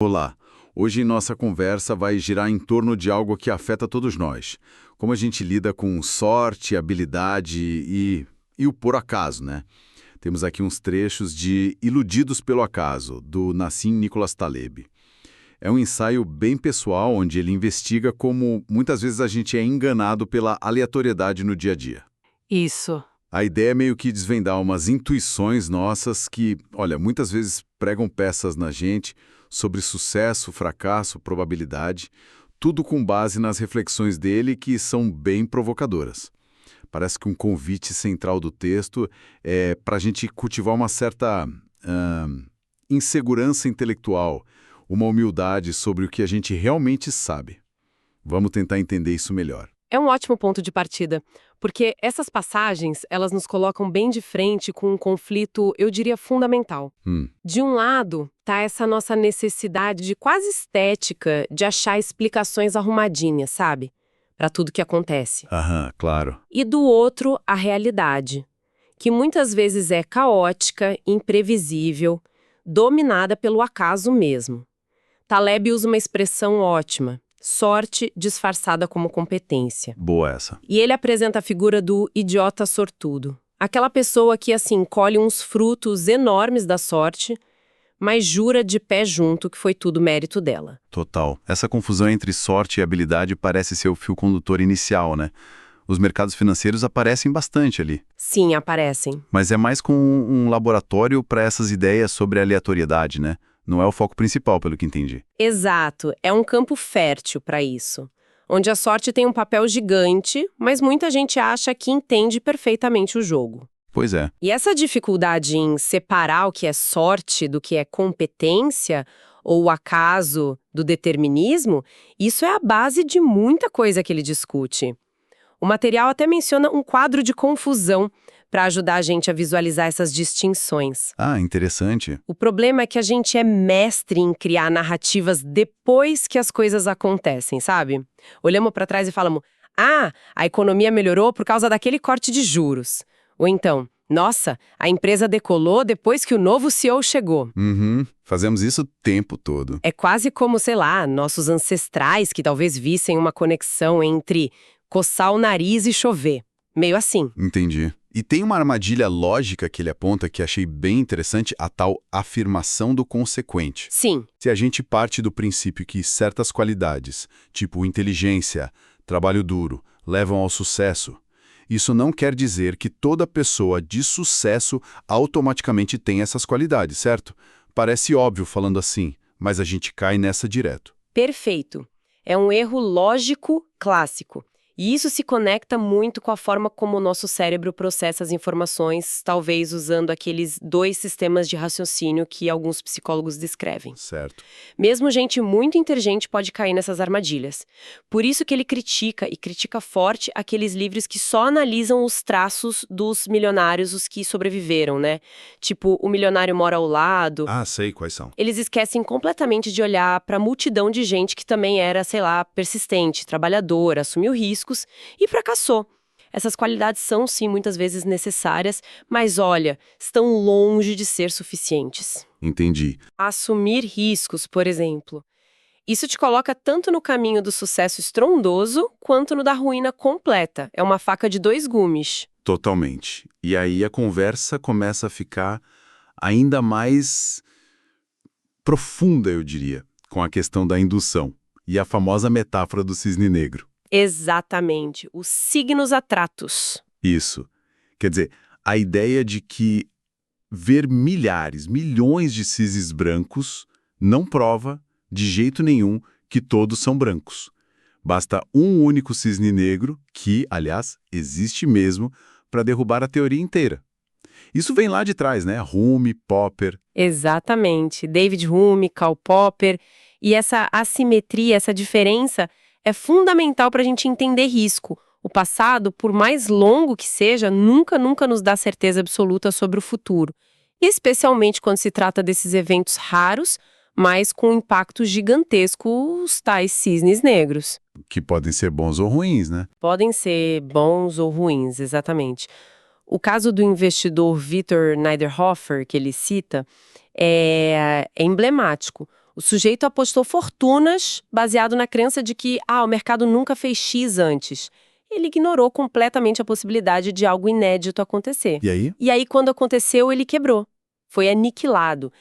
Olá! Hoje nossa conversa vai girar em torno de algo que afeta todos nós. Como a gente lida com sorte, habilidade e o por acaso, né? Temos aqui uns trechos de Iludidos pelo Acaso, do Nassim Nicholas Taleb. É um ensaio bem pessoal, onde ele investiga como muitas vezes a gente é enganado pela aleatoriedade no dia a dia. Isso. A ideia é meio que desvendar umas intuições nossas que, olha, muitas vezes pregam peças na gente sobre sucesso, fracasso, probabilidade, tudo com base nas reflexões dele que são bem provocadoras. Parece que um convite central do texto é para a gente cultivar uma certa insegurança intelectual, uma humildade sobre o que a gente realmente sabe. Vamos tentar entender isso melhor. É um ótimo ponto de partida, porque essas passagens, elas nos colocam bem de frente com um conflito, eu diria, fundamental. De um lado, tá essa nossa necessidade de quase estética de achar explicações arrumadinhas, sabe? Para tudo que acontece. Aham, claro. E do outro, a realidade, que muitas vezes é caótica, imprevisível, dominada pelo acaso mesmo. Taleb usa uma expressão ótima: sorte disfarçada como competência. Boa essa. E ele apresenta a figura do idiota sortudo. Aquela pessoa que, assim, colhe uns frutos enormes da sorte, mas jura de pé junto que foi tudo mérito dela. Total. Essa confusão entre sorte e habilidade parece ser o fio condutor inicial, né? Os mercados financeiros aparecem bastante ali. Sim, aparecem. Mas é mais com um laboratório para essas ideias sobre aleatoriedade, né? Não é o foco principal, pelo que entendi. Exato, é um campo fértil para isso, onde a sorte tem um papel gigante, mas muita gente acha que entende perfeitamente o jogo. Pois é. E essa dificuldade em separar o que é sorte do que é competência, ou o acaso do determinismo, isso é a base de muita coisa que ele discute. O material até menciona um quadro de confusão para ajudar a gente a visualizar essas distinções. Ah, interessante. O problema é que a gente é mestre em criar narrativas depois que as coisas acontecem, sabe? Olhamos para trás e falamos: ah, a economia melhorou por causa daquele corte de juros. Ou então, nossa, a empresa decolou depois que o novo CEO chegou. Fazemos isso o tempo todo. É quase como, sei lá, nossos ancestrais que talvez vissem uma conexão entre coçar o nariz e chover. Meio assim. Entendi. E tem uma armadilha lógica que ele aponta que achei bem interessante, a tal afirmação do consequente. Sim. Se a gente parte do princípio que certas qualidades, tipo inteligência, trabalho duro, levam ao sucesso, isso não quer dizer que toda pessoa de sucesso automaticamente tem essas qualidades, certo? Parece óbvio falando assim, mas a gente cai nessa direto. Perfeito. É um erro lógico clássico. E isso se conecta muito com a forma como o nosso cérebro processa as informações, talvez usando aqueles dois sistemas de raciocínio que alguns psicólogos descrevem. Certo. Mesmo gente muito inteligente pode cair nessas armadilhas. Por isso que ele critica, e critica forte, aqueles livros que só analisam os traços dos milionários, os que sobreviveram, né? Tipo, O Milionário Mora ao Lado. Ah, sei quais são. Eles esquecem completamente de olhar para a multidão de gente que também era, sei lá, persistente, trabalhadora, assumiu riscos e fracassou. Essas qualidades são, sim, muitas vezes necessárias, mas, olha, estão longe de ser suficientes. Entendi. Assumir riscos, por exemplo. Isso te coloca tanto no caminho do sucesso estrondoso, quanto no da ruína completa. É uma faca de dois gumes. Totalmente. E aí a conversa começa a ficar ainda mais profunda, eu diria, com a questão da indução e a famosa metáfora do cisne negro. Exatamente. Os signos atratos. Isso. Quer dizer, a ideia de que ver milhares, milhões de cisnes brancos não prova, de jeito nenhum, que todos são brancos. Basta um único cisne negro, que, aliás, existe mesmo, para derrubar a teoria inteira. Isso vem lá de trás, né? Hume, Popper. Exatamente. David Hume, Karl Popper. E essa assimetria, essa diferença é fundamental para a gente entender risco. O passado, por mais longo que seja, nunca nos dá certeza absoluta sobre o futuro. E especialmente quando se trata desses eventos raros, mas com impacto gigantesco, os tais cisnes negros. Que podem ser bons ou ruins, né? Podem ser bons ou ruins, exatamente. O caso do investidor Victor Niederhofer, que ele cita, é emblemático. O sujeito apostou fortunas baseado na crença de que o mercado nunca fez X antes. Ele ignorou completamente a possibilidade de algo inédito acontecer. E aí? E aí, quando aconteceu, ele quebrou. Foi aniquilado.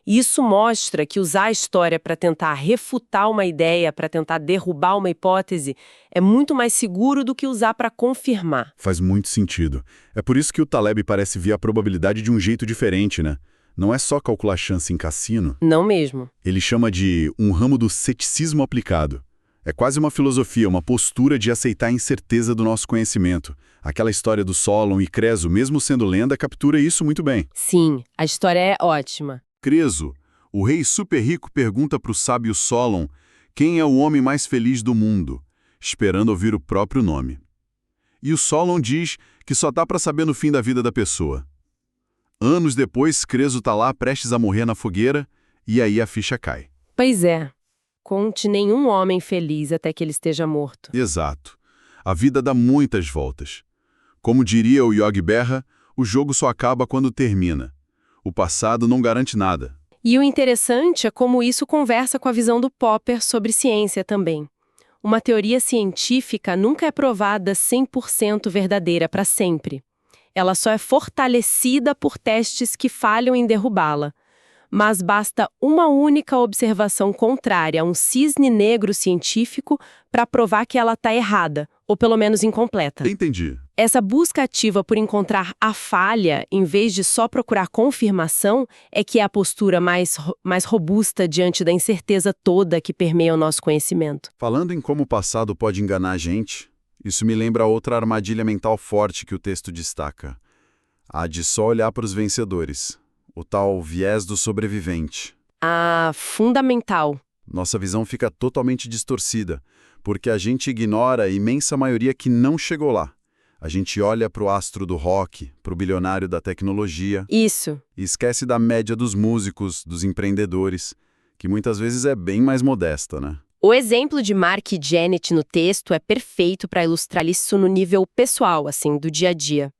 E isso mostra que usar a história para tentar refutar uma ideia, para tentar derrubar uma hipótese, é muito mais seguro do que usar para confirmar. Faz muito sentido. É por isso que o Taleb parece ver a probabilidade de um jeito diferente, né? Não é só calcular chance em cassino. Não mesmo. Ele chama de um ramo do ceticismo aplicado. É quase uma filosofia, uma postura de aceitar a incerteza do nosso conhecimento. Aquela história do Solon e Creso, mesmo sendo lenda, captura isso muito bem. Sim, a história é ótima. Creso, o rei super rico, pergunta para o sábio Solon quem é o homem mais feliz do mundo, esperando ouvir o próprio nome. E o Solon diz que só dá para saber no fim da vida da pessoa. Anos depois, Creso está lá prestes a morrer na fogueira e aí a ficha cai. Pois é. Conte nenhum homem feliz até que ele esteja morto. Exato. A vida dá muitas voltas. Como diria o Yogi Berra, o jogo só acaba quando termina. O passado não garante nada. E o interessante é como isso conversa com a visão do Popper sobre ciência também. Uma teoria científica nunca é provada 100% verdadeira para sempre. Ela só é fortalecida por testes que falham em derrubá-la. Mas basta uma única observação contrária a um cisne negro científico para provar que ela está errada, ou pelo menos incompleta. Entendi. Essa busca ativa por encontrar a falha, em vez de só procurar confirmação, é que é a postura mais robusta diante da incerteza toda que permeia o nosso conhecimento. Falando em como o passado pode enganar a gente, isso me lembra outra armadilha mental forte que o texto destaca. A de só olhar para os vencedores. O tal viés do sobrevivente. Fundamental. Nossa visão fica totalmente distorcida, porque a gente ignora a imensa maioria que não chegou lá. A gente olha para o astro do rock, para o bilionário da tecnologia. Isso. E esquece da média dos músicos, dos empreendedores, que muitas vezes é bem mais modesta, né? O exemplo de Mark e Janet no texto é perfeito para ilustrar isso no nível pessoal, assim, do dia a dia.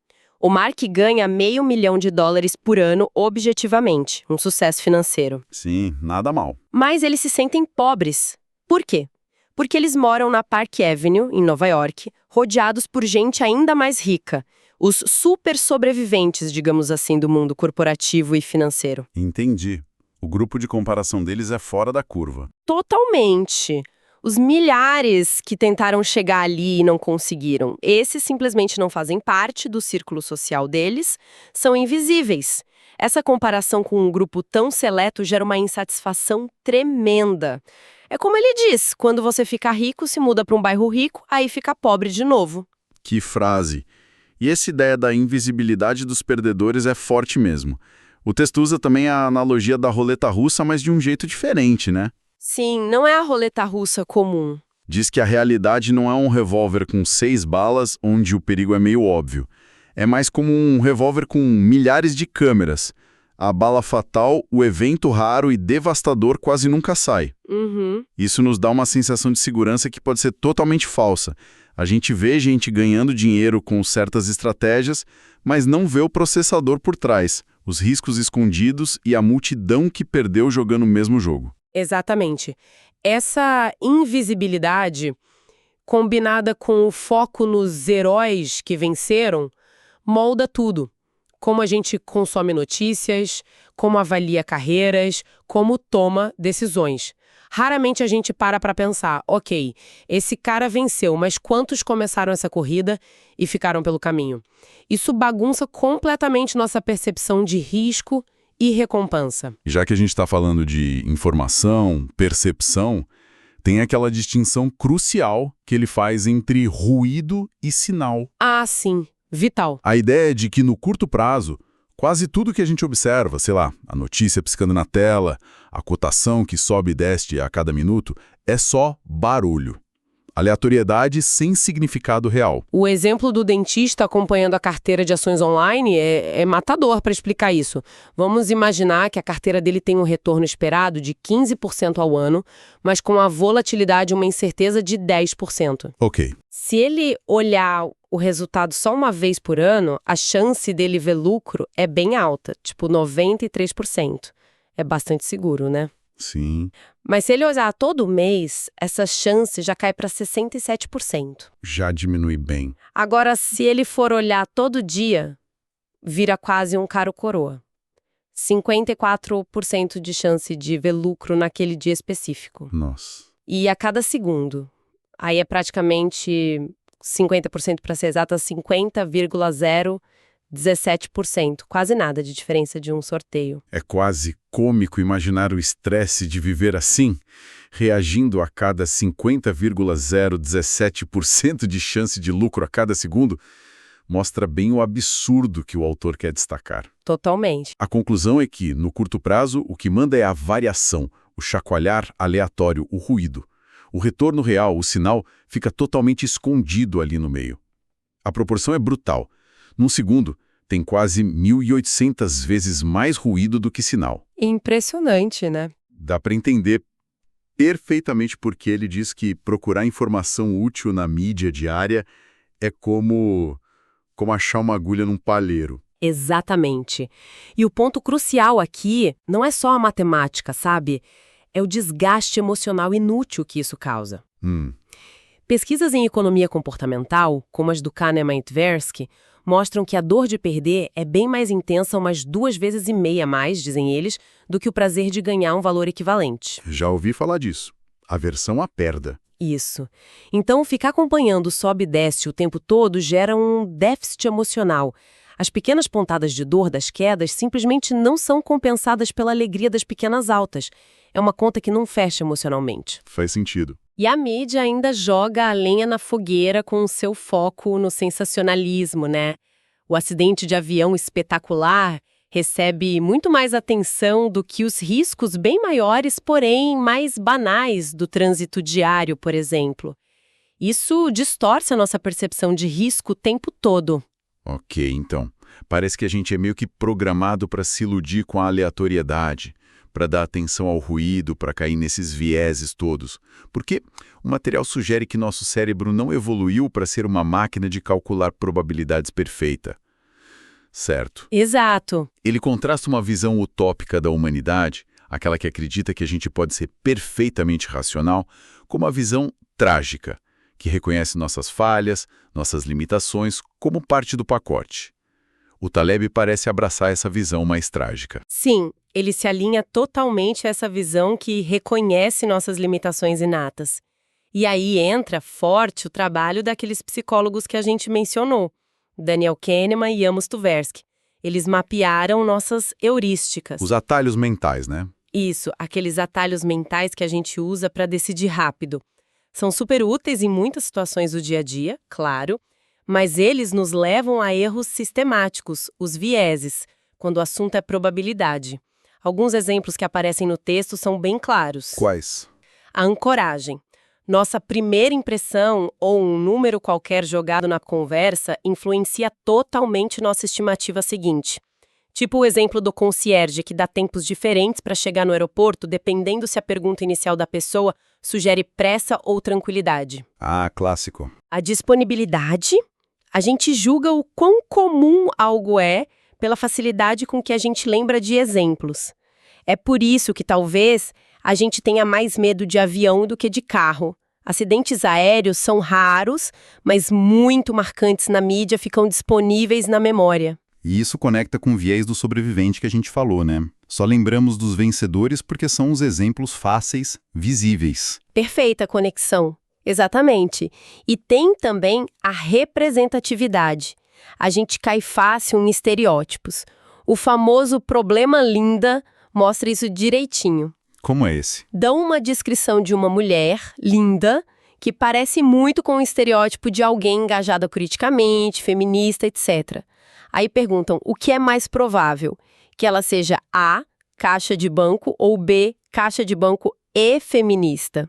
O Mark ganha $500 mil por ano objetivamente, um sucesso financeiro. Sim, nada mal. Mas eles se sentem pobres. Por quê? Porque eles moram na Park Avenue, em Nova York, rodeados por gente ainda mais rica. Os super sobreviventes, digamos assim, do mundo corporativo e financeiro. Entendi. O grupo de comparação deles é fora da curva. Totalmente. Os milhares que tentaram chegar ali e não conseguiram, esses simplesmente não fazem parte do círculo social deles, são invisíveis. Essa comparação com um grupo tão seleto gera uma insatisfação tremenda. É como ele diz, quando você fica rico, se muda para um bairro rico, aí fica pobre de novo. Que frase! E essa ideia da invisibilidade dos perdedores é forte mesmo. O texto usa também a analogia da roleta russa, mas de um jeito diferente, né? Sim, não é a roleta russa comum. Diz que a realidade não é um revólver com 6 balas, onde o perigo é meio óbvio. É mais como um revólver com milhares de câmeras. A bala fatal, o evento raro e devastador quase nunca sai. Isso nos dá uma sensação de segurança que pode ser totalmente falsa. A gente vê gente ganhando dinheiro com certas estratégias, mas não vê o processador por trás, os riscos escondidos e a multidão que perdeu jogando o mesmo jogo. Exatamente. Essa invisibilidade, combinada com o foco nos heróis que venceram, molda tudo. Como a gente consome notícias, como avalia carreiras, como toma decisões. Raramente a gente para pensar, ok, esse cara venceu, mas quantos começaram essa corrida e ficaram pelo caminho? Isso bagunça completamente nossa percepção de risco e recompensa. Já que a gente está falando de informação, percepção, tem aquela distinção crucial que ele faz entre ruído e sinal. Sim. Vital. A ideia é de que no curto prazo, quase tudo que a gente observa, sei lá, a notícia piscando na tela, a cotação que sobe e desce a cada minuto, é só barulho. Aleatoriedade sem significado real. O exemplo do dentista acompanhando a carteira de ações online é matador para explicar isso. Vamos imaginar que a carteira dele tem um retorno esperado de 15% ao ano, mas com a volatilidade uma incerteza de 10%. Ok. Se ele olhar o resultado só uma vez por ano, a chance dele ver lucro é bem alta, tipo 93%. É bastante seguro, né? Sim, Mas se ele usar todo mês, essa chance já cai para 67%. já diminui bem. Agora, se ele for olhar todo dia, vira quase um caro coroa. 54% de chance de ver lucro naquele dia específico. Nossa. E a cada segundo. Aí é praticamente 50% para ser exata, 50,017%. Quase nada de diferença de um sorteio. É quase cômico imaginar o estresse de viver assim, reagindo a cada 50,017% de chance de lucro a cada segundo, mostra bem o absurdo que o autor quer destacar. Totalmente. A conclusão é que, no curto prazo, o que manda é a variação, o chacoalhar aleatório, o ruído. O retorno real, o sinal, fica totalmente escondido ali no meio. A proporção é brutal. Num segundo, tem quase 1.800 vezes mais ruído do que sinal. Impressionante, né? Dá para entender perfeitamente porque ele diz que procurar informação útil na mídia diária é como achar uma agulha num palheiro. Exatamente. E o ponto crucial aqui não é só a matemática, sabe? É o desgaste emocional inútil que isso causa. Pesquisas em economia comportamental, como as do Kahneman e Tversky, mostram que a dor de perder é bem mais intensa, umas 2,5 vezes mais, dizem eles, do que o prazer de ganhar um valor equivalente. Já ouvi falar disso. Aversão à perda. Isso. Então, ficar acompanhando o sobe e desce o tempo todo gera um déficit emocional. As pequenas pontadas de dor das quedas simplesmente não são compensadas pela alegria das pequenas altas. É uma conta que não fecha emocionalmente. Faz sentido. E a mídia ainda joga a lenha na fogueira com o seu foco no sensacionalismo, né? O acidente de avião espetacular recebe muito mais atenção do que os riscos bem maiores, porém mais banais do trânsito diário, por exemplo. Isso distorce a nossa percepção de risco o tempo todo. Ok, então. Parece que a gente é meio que programado para se iludir com a aleatoriedade, para dar atenção ao ruído, para cair nesses vieses todos. Porque o material sugere que nosso cérebro não evoluiu para ser uma máquina de calcular probabilidades perfeita. Certo. Exato. Ele contrasta uma visão utópica da humanidade, aquela que acredita que a gente pode ser perfeitamente racional, com uma visão trágica, que reconhece nossas falhas, nossas limitações, como parte do pacote. O Taleb parece abraçar essa visão mais trágica. Sim, ele se alinha totalmente a essa visão que reconhece nossas limitações inatas. E aí entra forte o trabalho daqueles psicólogos que a gente mencionou, Daniel Kahneman e Amos Tversky. Eles mapearam nossas heurísticas. Os atalhos mentais, né? Isso, aqueles atalhos mentais que a gente usa para decidir rápido. São super úteis em muitas situações do dia a dia, claro, mas eles nos levam a erros sistemáticos, os vieses, quando o assunto é probabilidade. Alguns exemplos que aparecem no texto são bem claros. Quais? A ancoragem. Nossa primeira impressão ou um número qualquer jogado na conversa influencia totalmente nossa estimativa seguinte. Tipo o exemplo do concierge, que dá tempos diferentes para chegar no aeroporto, dependendo se a pergunta inicial da pessoa sugere pressa ou tranquilidade. Ah, clássico. A disponibilidade. A gente julga o quão comum algo é pela facilidade com que a gente lembra de exemplos. É por isso que talvez a gente tenha mais medo de avião do que de carro. Acidentes aéreos são raros, mas muito marcantes na mídia, ficam disponíveis na memória. E isso conecta com o viés do sobrevivente que a gente falou, né? Só lembramos dos vencedores porque são os exemplos fáceis, visíveis. Perfeita conexão. Exatamente. E tem também a representatividade. A gente cai fácil em estereótipos. O famoso problema linda mostra isso direitinho. Como é esse? Dão uma descrição de uma mulher linda que parece muito com o estereótipo de alguém engajada politicamente, feminista, etc. Aí perguntam o que é mais provável, que ela seja A, caixa de banco, ou B, caixa de banco e feminista.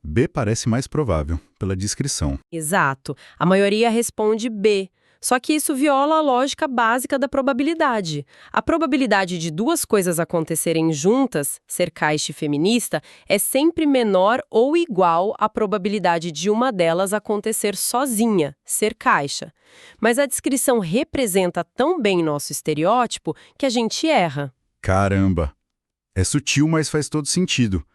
B parece mais provável, pela descrição. Exato. A maioria responde B. Só que isso viola a lógica básica da probabilidade. A probabilidade de duas coisas acontecerem juntas, ser caixa e feminista, é sempre menor ou igual à probabilidade de uma delas acontecer sozinha, ser caixa. Mas a descrição representa tão bem nosso estereótipo que a gente erra. Caramba! É sutil, mas faz todo sentido.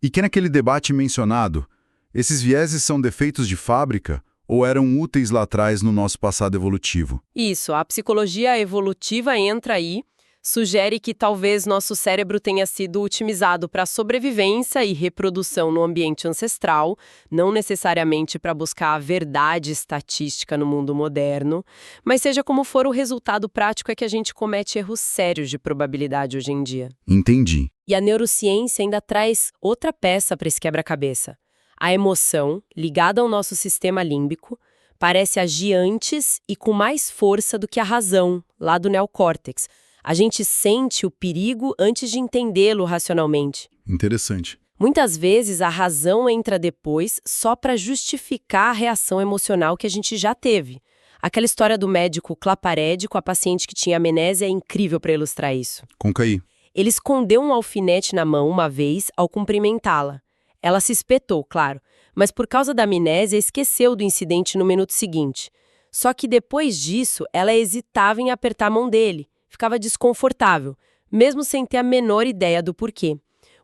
E que naquele debate mencionado, esses vieses são defeitos de fábrica ou eram úteis lá atrás no nosso passado evolutivo? Isso, a psicologia evolutiva entra aí, sugere que talvez nosso cérebro tenha sido otimizado para sobrevivência e reprodução no ambiente ancestral, não necessariamente para buscar a verdade estatística no mundo moderno, mas seja como for, o resultado prático é que a gente comete erros sérios de probabilidade hoje em dia. Entendi. E a neurociência ainda traz outra peça para esse quebra-cabeça. A emoção, ligada ao nosso sistema límbico, parece agir antes e com mais força do que a razão, lá do neocórtex. A gente sente o perigo antes de entendê-lo racionalmente. Interessante. Muitas vezes a razão entra depois só para justificar a reação emocional que a gente já teve. Aquela história do médico Claparede com a paciente que tinha amnésia é incrível para ilustrar isso. Conca aí. Ele escondeu um alfinete na mão uma vez ao cumprimentá-la. Ela se espetou, claro, mas por causa da amnésia esqueceu do incidente no minuto seguinte. Só que depois disso, ela hesitava em apertar a mão dele. Ficava desconfortável, mesmo sem ter a menor ideia do porquê.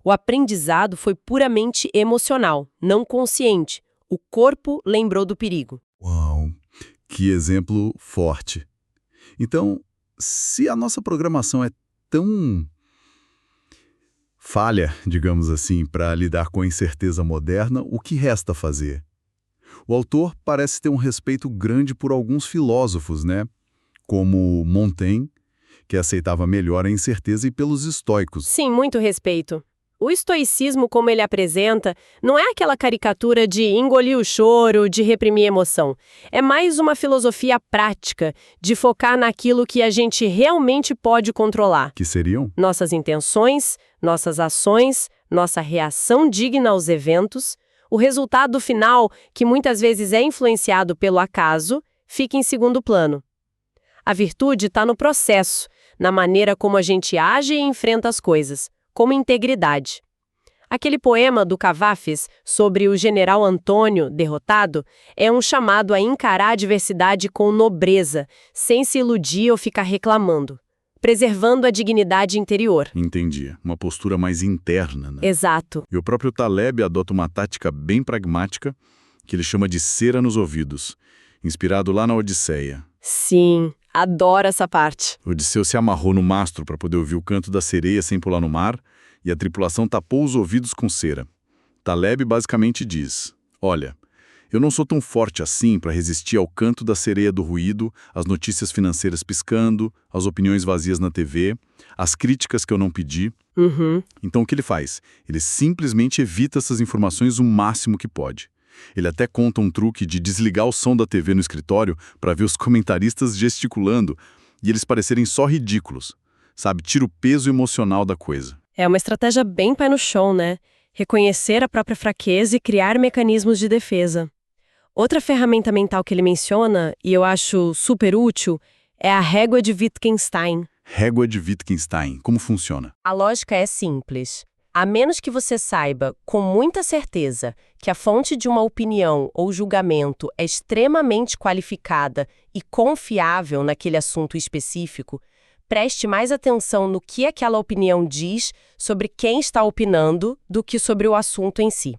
O aprendizado foi puramente emocional, não consciente. O corpo lembrou do perigo. Uau, que exemplo forte. Então, se a nossa programação é tão falha, digamos assim, para lidar com a incerteza moderna, o que resta fazer? O autor parece ter um respeito grande por alguns filósofos, né? Como Montaigne, que aceitava melhor a incerteza, e pelos estoicos. Sim, muito respeito. O estoicismo, como ele apresenta, não é aquela caricatura de engolir o choro, de reprimir a emoção. É mais uma filosofia prática, de focar naquilo que a gente realmente pode controlar. Que seriam? Nossas intenções, nossas ações, nossa reação digna aos eventos. O resultado final, que muitas vezes é influenciado pelo acaso, fica em segundo plano. A virtude está no processo, na maneira como a gente age e enfrenta as coisas, como integridade. Aquele poema do Cavafis sobre o general Antônio, derrotado, é um chamado a encarar a adversidade com nobreza, sem se iludir ou ficar reclamando, preservando a dignidade interior. Entendi. Uma postura mais interna, né? Exato. E o próprio Taleb adota uma tática bem pragmática, que ele chama de cera nos ouvidos, inspirado lá na Odisseia. Sim, adoro essa parte. Odisseu se amarrou no mastro para poder ouvir o canto da sereia sem pular no mar, e a tripulação tapou os ouvidos com cera. Taleb basicamente diz: olha, eu não sou tão forte assim para resistir ao canto da sereia do ruído, às notícias financeiras piscando, às opiniões vazias na TV, às críticas que eu não pedi. Então o que ele faz? Ele simplesmente evita essas informações o máximo que pode. Ele até conta um truque de desligar o som da TV no escritório para ver os comentaristas gesticulando e eles parecerem só ridículos. Sabe, tira o peso emocional da coisa. É uma estratégia bem pé no chão, né? Reconhecer a própria fraqueza e criar mecanismos de defesa. Outra ferramenta mental que ele menciona, e eu acho super útil, é a régua de Wittgenstein. Régua de Wittgenstein, como funciona? A lógica é simples. A menos que você saiba com muita certeza que a fonte de uma opinião ou julgamento é extremamente qualificada e confiável naquele assunto específico, preste mais atenção no que aquela opinião diz sobre quem está opinando do que sobre o assunto em si.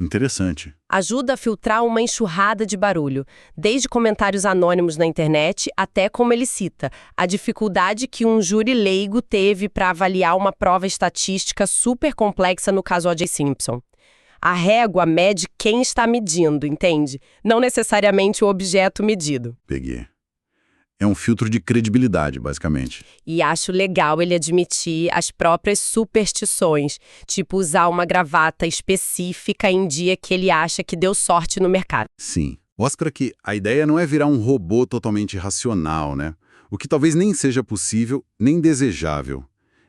Interessante. Ajuda a filtrar uma enxurrada de barulho, desde comentários anônimos na internet até, como ele cita, a dificuldade que um júri leigo teve para avaliar uma prova estatística super complexa no caso O.J. Simpson. A régua mede quem está medindo, entende? Não necessariamente o objeto medido. Peguei. É um filtro de credibilidade, basicamente. E acho legal ele admitir as próprias superstições, tipo usar uma gravata específica em dia que ele acha que deu sorte no mercado. Sim. Mostra que a ideia não é virar um robô totalmente racional, né? O que talvez nem seja possível, nem desejável.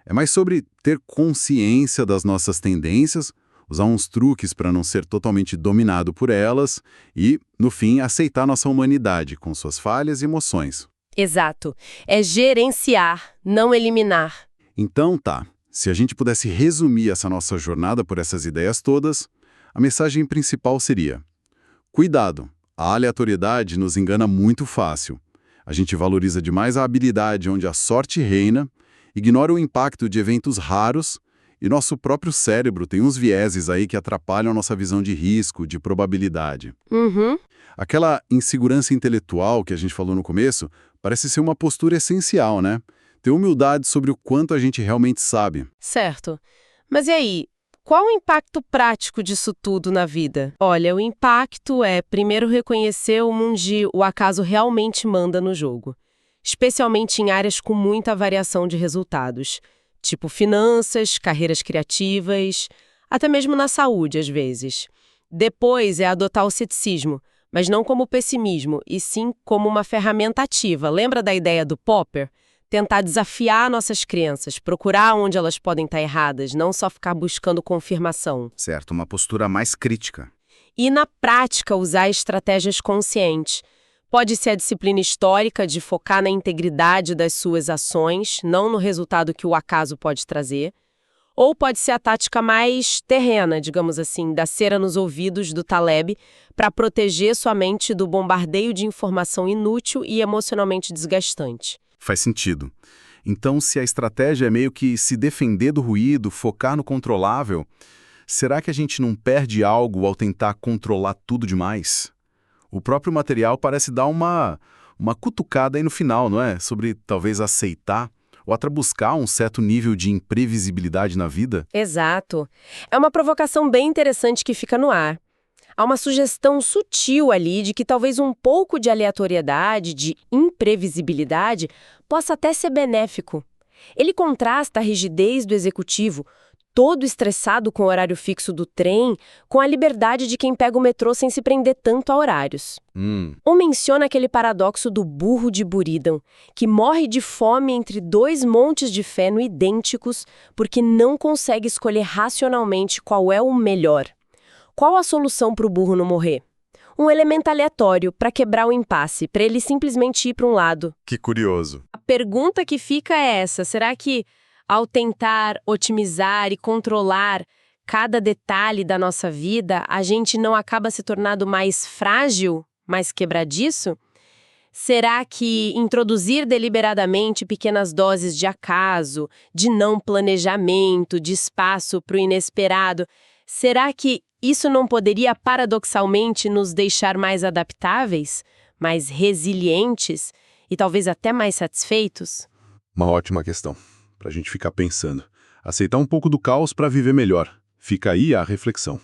É mais sobre ter consciência das nossas tendências, usar uns truques para não ser totalmente dominado por elas e, no fim, aceitar nossa humanidade com suas falhas e emoções. Exato. É gerenciar, não eliminar. Então tá, se a gente pudesse resumir essa nossa jornada por essas ideias todas, a mensagem principal seria: cuidado, a aleatoriedade nos engana muito fácil. A gente valoriza demais a habilidade onde a sorte reina ignora o impacto de eventos raros e nosso próprio cérebro tem uns vieses aí que atrapalham a nossa visão de risco, de probabilidade. Uhum. Aquela insegurança intelectual que a gente falou no começo parece ser uma postura essencial, né? Ter humildade sobre o quanto a gente realmente sabe. Certo. Mas e aí? Qual o impacto prático disso tudo na vida? Olha, o impacto é, primeiro, reconhecer onde o acaso realmente manda no jogo, especialmente em áreas com muita variação de resultados, tipo finanças, carreiras criativas, até mesmo na saúde, às vezes. Depois é adotar o ceticismo, mas não como pessimismo, e sim como uma ferramenta ativa. Lembra da ideia do Popper? Tentar desafiar nossas crenças, procurar onde elas podem estar erradas, não só ficar buscando confirmação. Certo, uma postura mais crítica. E, na prática, usar estratégias conscientes. Pode ser a disciplina histórica de focar na integridade das suas ações, não no resultado que o acaso pode trazer. Ou pode ser a tática mais terrena, digamos assim, da cera nos ouvidos do Taleb, para proteger sua mente do bombardeio de informação inútil e emocionalmente desgastante. Faz sentido. Então, se a estratégia é meio que se defender do ruído, focar no controlável, será que a gente não perde algo ao tentar controlar tudo demais? O próprio material parece dar uma cutucada aí no final, não é? Sobre talvez aceitar ou até buscar um certo nível de imprevisibilidade na vida. Exato. É uma provocação bem interessante que fica no ar. Há uma sugestão sutil ali de que talvez um pouco de aleatoriedade, de imprevisibilidade, possa até ser benéfico. Ele contrasta a rigidez do executivo, todo estressado com o horário fixo do trem, com a liberdade de quem pega o metrô sem se prender tanto a horários. Ou menciona aquele paradoxo do burro de Buridão, que morre de fome entre dois montes de feno idênticos porque não consegue escolher racionalmente qual é o melhor. Qual a solução para o burro não morrer? Um elemento aleatório para quebrar o impasse, para ele simplesmente ir para um lado. Que curioso. A pergunta que fica é essa: será que, ao tentar otimizar e controlar cada detalhe da nossa vida, a gente não acaba se tornando mais frágil, mais quebradiço? Será que introduzir deliberadamente pequenas doses de acaso, de não planejamento, de espaço para o inesperado, será que isso não poderia paradoxalmente nos deixar mais adaptáveis, mais resilientes e talvez até mais satisfeitos? Uma ótima questão, para a gente ficar pensando. Aceitar um pouco do caos para viver melhor. Fica aí a reflexão.